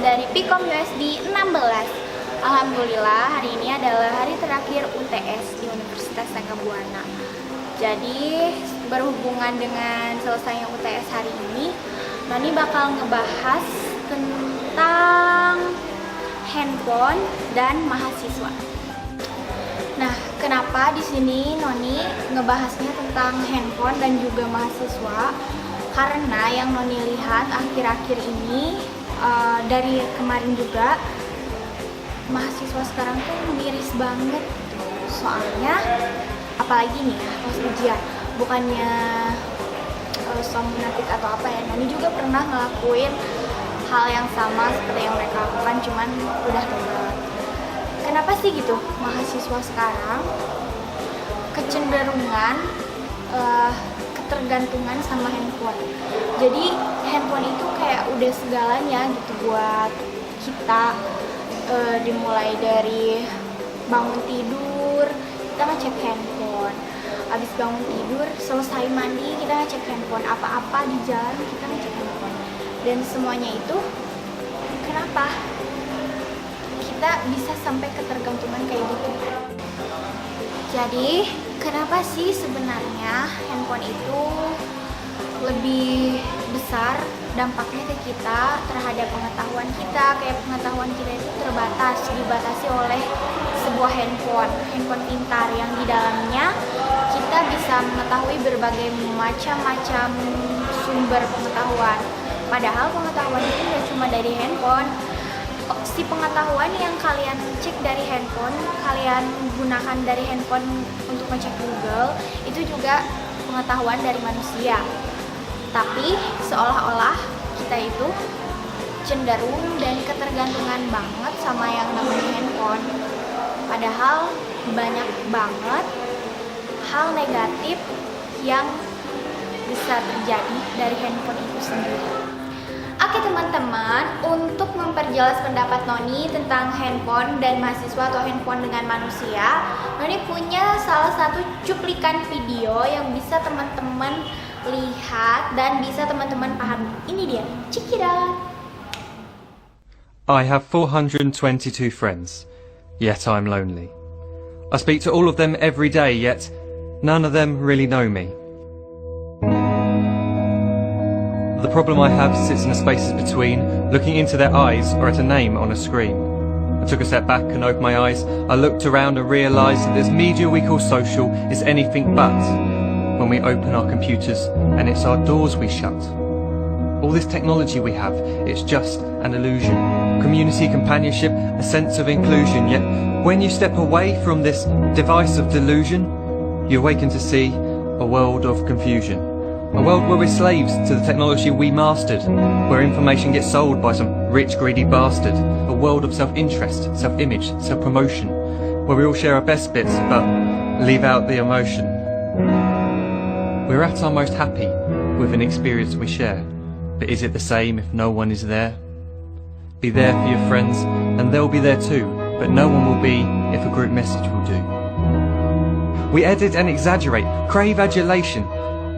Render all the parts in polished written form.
dari Fikom USB 16. Alhamdulillah hari ini adalah hari terakhir UTS di Universitas Buana. Jadi berhubungan dengan selesainya UTS hari ini, Noni bakal ngebahas tentang handphone dan mahasiswa. Nah, kenapa di sini Noni ngebahasnya tentang handphone dan juga mahasiswa? Karena yang Noni lihat akhir-akhir ini dari kemarin juga, mahasiswa sekarang tuh miris banget. Soalnya apalagi nih ya, pas ujian, bukannya munafik atau apa ya, Noni juga pernah ngelakuin hal yang sama seperti yang mereka lakukan, cuman udah tobat. Kenapa sih gitu mahasiswa sekarang kecenderungan ketergantungan sama handphone? Jadi handphone itu kayak udah segalanya gitu buat kita. Dimulai dari bangun tidur kita ngecek handphone, abis bangun tidur selesai mandi kita ngecek handphone, apa-apa di jalan kita ngecek handphone, dan semuanya itu kenapa kita bisa sampai ketergantungan kayak gitu? Jadi kenapa sih sebenarnya handphone itu lebih besar dampaknya ke kita terhadap pengetahuan kita? Kayak pengetahuan kita itu dibatasi oleh sebuah handphone pintar yang di dalamnya kita bisa mengetahui berbagai macam sumber pengetahuan. Padahal pengetahuan itu tidak cuma dari handphone. Si pengetahuan yang kalian cek dari handphone, kalian gunakan dari handphone untuk ngecek Google, itu juga pengetahuan dari manusia. Tapi seolah-olah kita itu cenderung dan ketergantungan banget sama yang namanya handphone. Padahal banyak banget hal negatif yang bisa terjadi dari handphone itu sendiri. Oke teman-teman, untuk memperjelas pendapat Noni tentang handphone dan mahasiswa atau handphone dengan manusia, Noni punya salah satu cuplikan video yang bisa teman-teman lihat dan bisa teman-teman pahami. Ini dia, check it out. I have 422 friends, yet I'm lonely. I speak to all of them every day, yet none of them really know me. The problem I have sits in the spaces between, looking into their eyes or at a name on a screen. I took a step back and opened my eyes. I looked around and realised that this media we call social is anything but when we open our computers and it's our doors we shut. All this technology we have, it's just an illusion. Community, companionship, a sense of inclusion. Yet when you step away from this device of delusion, you awaken to see a world of confusion. A world where we're slaves to the technology we mastered, where information gets sold by some rich, greedy bastard. A world of self-interest, self-image, self-promotion, where we all share our best bits but leave out the emotion. We're at our most happy with an experience we share, but is it the same if no one is there? Be there for your friends and they'll be there too, but no one will be if a group message will do. We edit and exaggerate, crave adulation.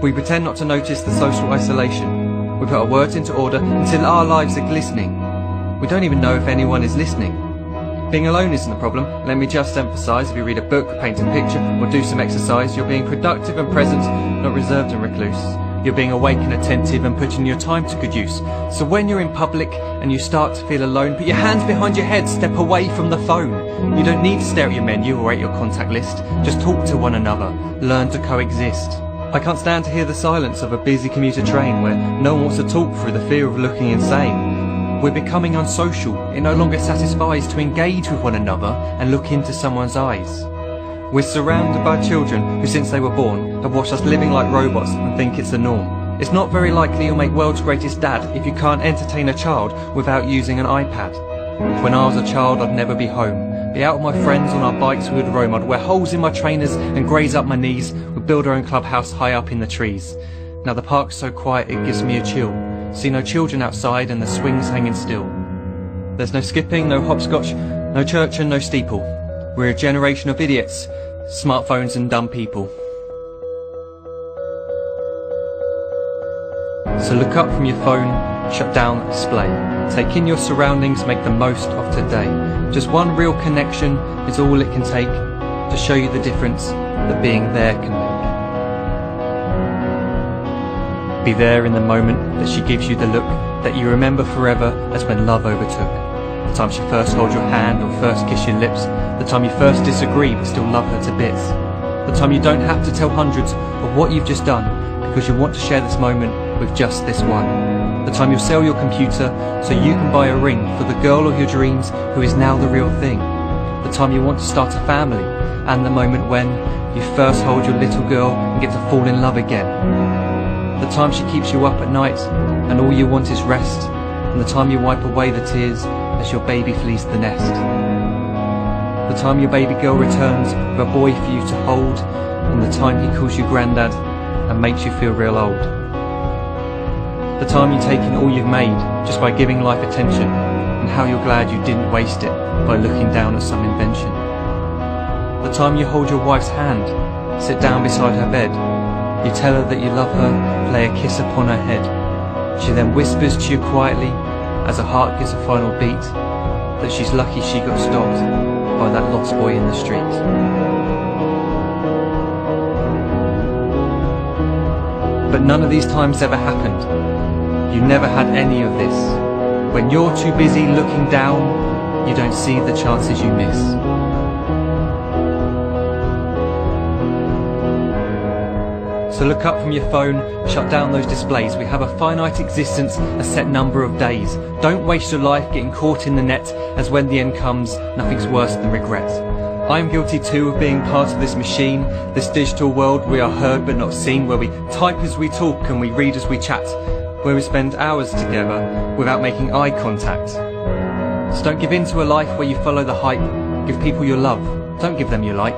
We pretend not to notice the social isolation. We put our words into order until our lives are glistening. We don't even know if anyone is listening. Being alone isn't the problem. Let me just emphasise, if you read a book, paint a picture, or do some exercise, you're being productive and present, not reserved and recluse. You're being awake and attentive and putting your time to good use. So when you're in public and you start to feel alone, put your hands behind your head, step away from the phone. You don't need to stare at your menu or at your contact list. Just talk to one another. Learn to coexist. I can't stand to hear the silence of a busy commuter train where no one wants to talk through the fear of looking insane. We're becoming unsocial. It no longer satisfies to engage with one another and look into someone's eyes. We're surrounded by children who, since they were born, have watched us living like robots and think it's the norm. It's not very likely you'll make world's greatest dad if you can't entertain a child without using an iPad. When I was a child, I'd never be home. Be out with my friends on our bikes we would roam. I'd wear holes in my trainers and graze up my knees. We'd build our own clubhouse high up in the trees. Now the park's so quiet it gives me a chill. See no children outside and the swings hanging still. There's no skipping, no hopscotch, no church and no steeple. We're a generation of idiots, smartphones and dumb people. So look up from your phone shut down that display. Take in your surroundings, make the most of today. Just one real connection is all it can take to show you the difference that being there can make. Be there in the moment that she gives you the look that you remember forever as when love overtook. The time she first holds your hand or first kiss your lips. The time you first disagree but still love her to bits. The time you don't have to tell hundreds of what you've just done because you want to share this moment with just this one. The time you'll sell your computer so you can buy a ring for the girl of your dreams who is now the real thing. The time you want to start a family, and the moment when you first hold your little girl and get to fall in love again. The time she keeps you up at night and all you want is rest, and the time you wipe away the tears as your baby flees the nest. The time your baby girl returns with a boy for you to hold, and the time he calls you granddad and makes you feel real old. The time you take in all you've made just by giving life attention, and how you're glad you didn't waste it by looking down at some invention. The time you hold your wife's hand, sit down beside her bed, you tell her that you love her, lay a kiss upon her head. She then whispers to you quietly, as her heart gives a final beat, that she's lucky she got stopped by that lost boy in the street. But none of these times ever happened. You never had any of this. When you're too busy looking down, you don't see the chances you miss. So look up from your phone, shut down those displays. We have a finite existence, a set number of days. Don't waste your life getting caught in the net, as when the end comes, nothing's worse than regret. I'm guilty too of being part of this machine, this digital world we are heard but not seen, where we type as we talk and we read as we chat, where we spend hours together without making eye contact. So don't give in to a life where you follow the hype. Give people your love, don't give them your like.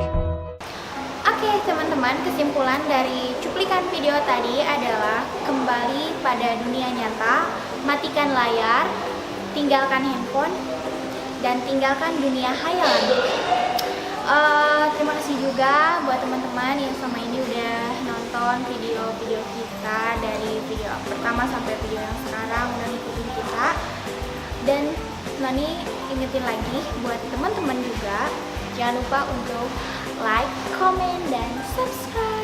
Oke teman-teman, kesimpulan dari cuplikan video tadi adalah kembali pada dunia nyata, matikan layar, tinggalkan handphone, dan tinggalkan dunia hayalan. Terima kasih juga buat teman-teman yang selama ini udah nonton video-video kita dari video pertama sampai video yang sekarang, udah ngikutin kita. Dan Nani ingetin lagi buat teman-teman juga, jangan lupa untuk like, comment, dan subscribe.